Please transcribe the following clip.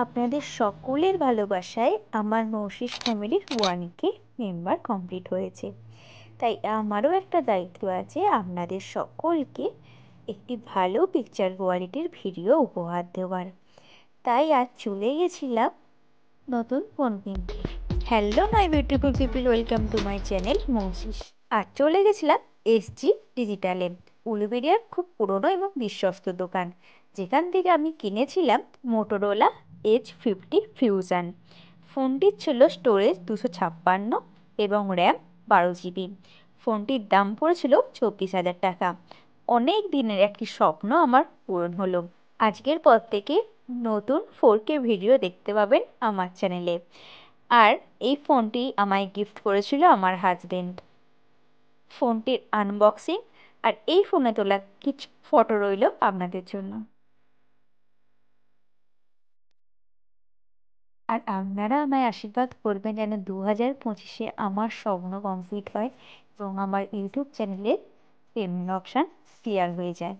আপনাদের সকলের ভালোবাসায় আমার মৌসিস ফ্যামিলির 1K মেম্বার কমপ্লিট হয়েছে। তাই আমারও একটা দায়িত্ব আছে আপনাদের সকলকে একটি ভালো পিকচার কোয়ালিটির ভিডিও উপহার দেওয়ার। তাই আজ চলে গেছিলাম নতুন ফোন কিনতে। Hello my beautiful people, welcome to my channel মৌসিস। আর চলে গেছিলাম এসজি ডিজিটালে, উলুবেড়িয়ার খুব পুরনো এবং বিশ্বস্ত দোকান, যেখান থেকে আমি কিনেছিলাম মোটোরোলা H50 ফিউশন। ফোনটির ছিল স্টোরেজ 256 এবং র্যাম 12 GB। ফোনটির দাম পড়েছিল 24,000 টাকা। অনেক দিনের একটি স্বপ্ন আমার পূরণ হলো। আজকের পর থেকে নতুন 4K ভিডিও দেখতে পাবেন আমার চ্যানেলে। আর এই ফোনটি আমায় গিফট করেছিল আমার হাজবেন্ড। ফোনটির আনবক্সিং আর এই ফোনে তোলা কিছু ফটো রইল আপনাদের জন্য। আর আপনারা আমায় আশীর্বাদ করবেন যেন 2025-এ আমার স্বপ্ন কমপ্লিট হয় এবং আমার ইউটিউব চ্যানেলের পেমেন্ট অপশান ক্লিয়ার হয়ে যায়।